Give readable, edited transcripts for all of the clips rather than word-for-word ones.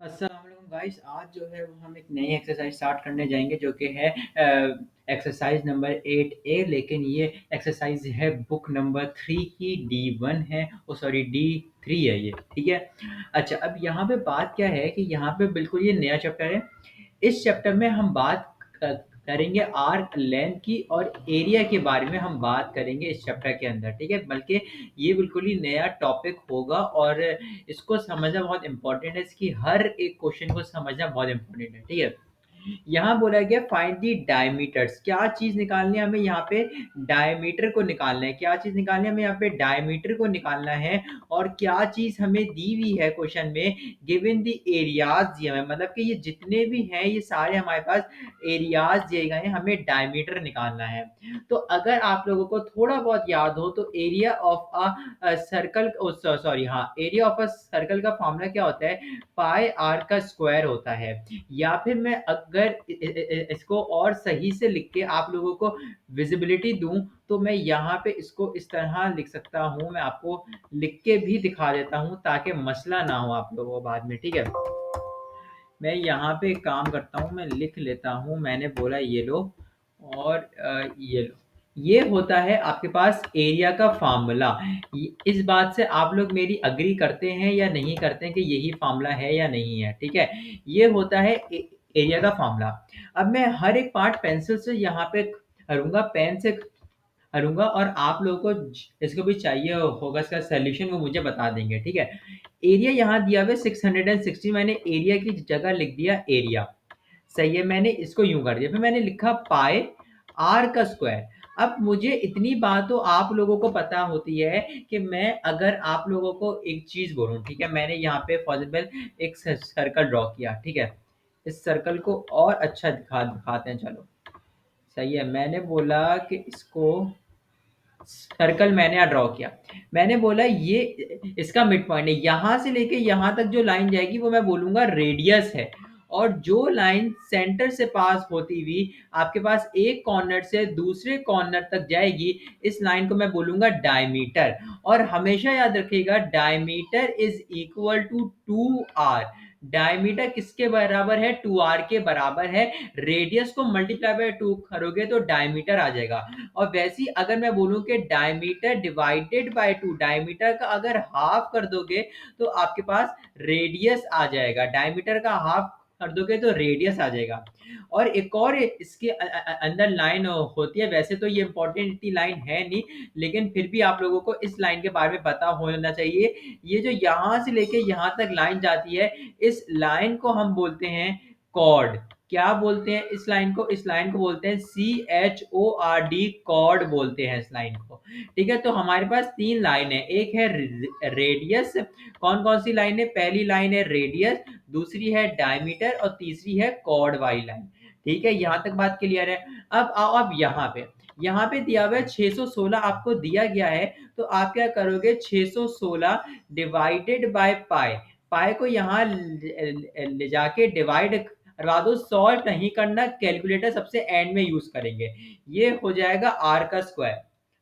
अस्सलाम वालेकुम गाइस। आज जो है वो हम एक नई एक्सरसाइज स्टार्ट करने जाएंगे जो कि है एक्सरसाइज नंबर 8A। लेकिन ये एक्सरसाइज है बुक नंबर 3 की, D1 है, ओ सॉरी D3 है ये, ठीक है। अच्छा, अब यहाँ पे बात क्या है कि यहाँ पे बिल्कुल ये नया चैप्टर है। इस चैप्टर में हम बात करेंगे आर्क लेंथ की और एरिया के बारे में हम बात करेंगे इस चैप्टर के अंदर, ठीक है। बल्कि ये बिल्कुल ही नया टॉपिक होगा और इसको समझना बहुत इंपॉर्टेंट है। इसकी हर एक क्वेश्चन को समझना बहुत इंपॉर्टेंट है, ठीक है। यहाँ बोला गया फाइंड दी डायमीटर्स। क्या चीज निकालनी है हमें यहाँ पे? डायमीटर को निकालना है। क्या चीज निकालनी है हमें यहाँ पे? डायमीटर को निकालना है। और क्या चीज हमें दी हुई है क्वेश्चन में? गिवन दी एरियाज दिए हुए हैं, मतलब कि ये जितने भी हैं ये सारे हमारे पास एरियाज दिए गए हैं, हमें डायमीटर निकालना है। तो अगर आप लोगों को थोड़ा बहुत याद हो तो area of a circle, sorry हाँ, एरिया ऑफ अ सर्कल का फॉर्मूला क्या होता है? पाई आर का स्क्वायर होता है। या फिर मैं अगर इसको और सही से लिख के आप लोगों को विजिबिलिटी दूं तो मैं यहाँ पे इसको इस तरह लिख सकता हूँ। मैं आपको लिख के भी दिखा देता हूँ ताकि मसला ना हो आप लोगों को बाद में, ठीक है। मैं यहाँ पे एक काम करता हूँ, मैं लिख लेता हूँ। मैंने बोला ये लो और ये लो। ये होता है आपके पास एरिया का फार्मूला। इस बात से आप लोग मेरी अग्री करते हैं या नहीं करते हैं कि यही फार्मूला है या नहीं है, ठीक है। ये होता है एरिया का फार्मूला। अब मैं हर एक पार्ट पेंसिल से यहाँ पे करूंगा, पेन से करूंगा, और आप लोगों को इसको भी चाहिए होगा इसका सोल्यूशन, वो मुझे बता देंगे, ठीक है। एरिया यहाँ दिया हुआ है 660। मैंने एरिया की जगह लिख दिया एरिया, सही है। मैंने इसको यूं कर दिया, फिर मैंने लिखा पाई आर का स्क्वायर। अब मुझे इतनी बात तो आप लोगों को पता होती है कि मैं अगर आप लोगों को एक चीज बोलूं, ठीक है। मैंने यहाँ पे फॉर एग्जाम्पल एक सर्कल ड्रॉ किया, ठीक है। इस सर्कल को और अच्छा दिखाते हैं, चलो। सही है, मैंने बोला कि इसको सर्कल मैंने यहाँ ड्रॉ किया। मैंने बोला ये इसका मिड पॉइंट है, यहां से लेके यहां तक जो लाइन जाएगी वो मैं बोलूंगा रेडियस है। और जो लाइन सेंटर से पास होती हुई आपके पास एक कॉर्नर से दूसरे कॉर्नर तक जाएगी, इस लाइन को मैं बोलूंगा डायमीटर। और हमेशा याद रखिएगा diameter is equal to 2r। Diameter किसके बराबर है? 2r के बराबर है। रेडियस को मल्टीप्लाई बाय 2 करोगे तो डायमीटर आ जाएगा। और वैसे ही अगर मैं बोलूं कि डायमीटर डिवाइडेड बाय 2, डायमीटर का अगर हाफ कर दोगे तो आपके पास रेडियस आ जाएगा। डायमीटर का हाफ कर दोगे तो रेडियस आ जाएगा। और एक और इसके अंदर लाइन होती है। वैसे तो ये इंपॉर्टेंट इतनी लाइन है नहीं, लेकिन फिर भी आप लोगों को इस लाइन के बारे में पता होना चाहिए। ये जो यहां से लेके यहां तक लाइन जाती है, इस लाइन को हम बोलते हैं कॉर्ड। क्या बोलते हैं इस लाइन को? इस लाइन को बोलते हैं CHORD, कॉर्ड बोलते हैं इस लाइन को, ठीक है। तो हमारे पास तीन लाइन है, एक है रेडियस। कौन कौन सी लाइन है? पहली लाइन है रेडियस, दूसरी है डायमीटर और तीसरी है कॉर्ड वाली लाइन, ठीक है। यहां तक बात क्लियर है। अब आओ, अब यहाँ पे दिया हुआ है 616 आपको दिया गया है। तो आप क्या करोगे? 616 डिवाइडेड बाय पाई। पाई को यहाँ ले जाके डिवाइड करवा दो। सॉल्व नहीं करना, कैलकुलेटर सबसे एंड में यूज करेंगे। ये हो जाएगा आर का स्क्वायर,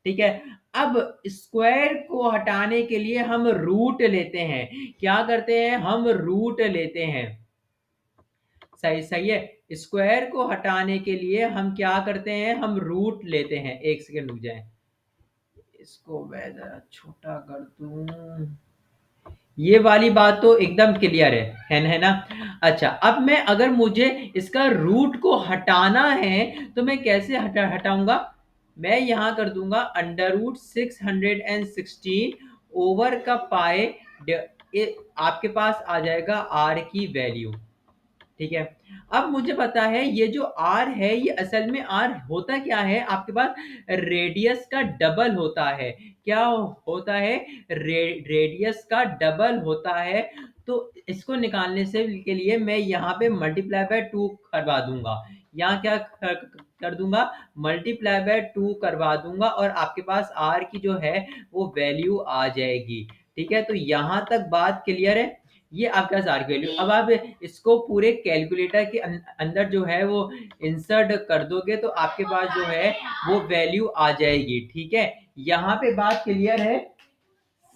ठीक है। अब स्क्वायर को हटाने के लिए हम रूट लेते हैं। क्या करते हैं? हम रूट लेते हैं। सही सही है। स्क्वायर को हटाने के लिए हम क्या करते हैं? हम रूट लेते हैं। एक सेकंड रुक जाए, इसको मैं जरा छोटा कर दूं। ये वाली बात तो एकदम क्लियर है ना? अच्छा, अब मैं अगर मुझे इसका रूट को हटाना है तो मैं कैसे हटाऊंगा? मैं यहां कर दूंगा अंडर रूट 616 ओवर का पाए। आपके पास आ जाएगा आर की वैल्यू, ठीक है। अब मुझे पता है ये जो आर है, ये असल में आर होता क्या है? आपके पास रेडियस का डबल होता है। क्या होता है? रेडियस का डबल होता है। तो इसको निकालने से के लिए मैं यहाँ पे मल्टीप्लाई बाय 2 करवा दूंगा। यहाँ क्या कर दूंगा? मल्टीप्लाई बाय 2 करवा दूंगा और आपके पास आर की जो है वो वैल्यू आ जाएगी, ठीक है। तो यहाँ तक बात क्लियर है। ये आपका आर वैल्यू। अब आप इसको पूरे कैलकुलेटर के अंदर जो है वो इंसर्ट कर दोगे तो आपके पास जो है वो वैल्यू आ जाएगी, ठीक है। यहाँ पे बात क्लियर है?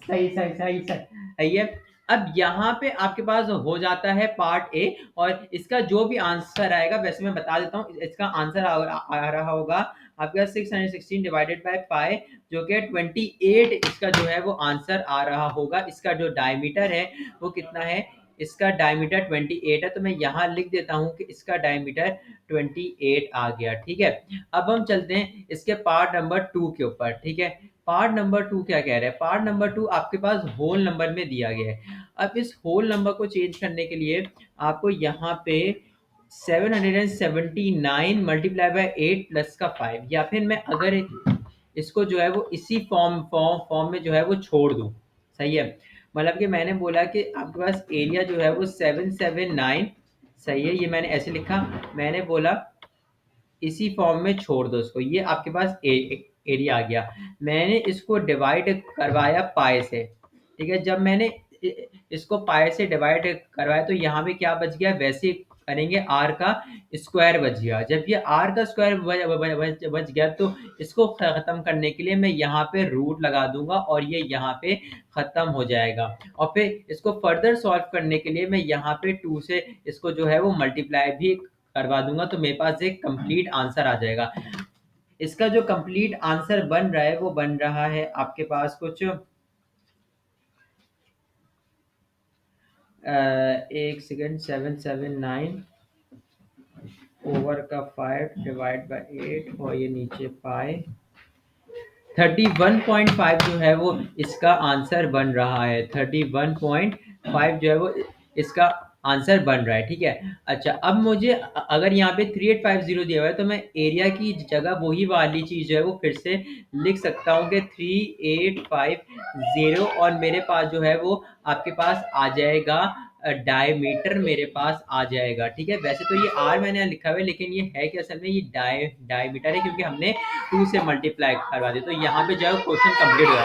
सही सही सही सही है। अब यहाँ पे आपके पास हो जाता है पार्ट ए, और इसका जो भी आंसर आएगा, वैसे मैं बता देता हूँ, इसका आंसर आ रहा होगा आपके पास 616 डिवाइडेड बाय पाई, जो कि 28, इसका जो है वो आंसर आ रहा होगा। इसका जो डायमीटर है वो कितना है, इसका डायमीटर 28 है, तो मैं यहाँ लिख देता हूँ कि इसका डायमीटर 28 आ गया। ठीक है, अब हम चलते हैं इसके पार्ट नंबर 2 के ऊपर। ठीक है, पार्ट नंबर 2 क्या कह रहा है, पार्ट नंबर 2 आपके पास होल नंबर में दिया गया है। अब इस होल नंबर को चेंज करने के लिए आपको यहाँ पे 779 मल्टीप्लाई बाय 8 प्लस का 5, या फिर मैं अगर इसको जो है वो इसी फॉर्म में जो है वो छोड़ दूं, सही है। मतलब कि मैंने बोला कि आपके पास एरिया जो है वो 779, सही है, ये मैंने ऐसे लिखा, मैंने बोला इसी फॉर्म में छोड़ दो इसको, ये आपके पास एरिया आ गया। मैंने इसको डिवाइड करवाया पाई से। ठीक है, जब मैंने इसको पाई से डिवाइड करवाया तो यहाँ पे क्या बच गया, वैसे ही करेंगे, आर का स्क्वायर बच गया। जब ये आर का स्क्वायर बच गया तो इसको खत्म करने के लिए मैं यहाँ पे रूट लगा दूंगा और ये यहाँ पे खत्म हो जाएगा। और फिर इसको फर्दर सॉल्व करने के लिए मैं यहाँ पे 2 से इसको जो है वो मल्टीप्लाई भी करवा दूंगा, तो मेरे पास एक कंप्लीट आंसर आ जाएगा। इसका जो कंप्लीट आंसर बन रहा है वो बन रहा है आपके पास कुछ एक सेकेंड, 779 ओवर का 5 डिवाइड बाय 8, और ये नीचे पाई 31.5 जो है वो इसका आंसर बन रहा है। 31.5 जो है वो इसका आंसर बन रहा है। ठीक है, अच्छा, अब मुझे अगर यहाँ पे 3850 दिया हुआ है तो मैं एरिया की जगह वही वाली चीज़ जो है वो फिर से लिख सकता हूँ कि 3850, और मेरे पास जो है वो आपके पास आ जाएगा डायमीटर मेरे पास आ जाएगा। ठीक है, वैसे तो ये आर मैंने यहाँ लिखा हुआ है, लेकिन ये है कि असल में ये डायमीटर है, क्योंकि हमने 2 से मल्टीप्लाई करवा दिया। तो यहाँ पे जो है क्वेश्चन कंप्लीट हो जाता है।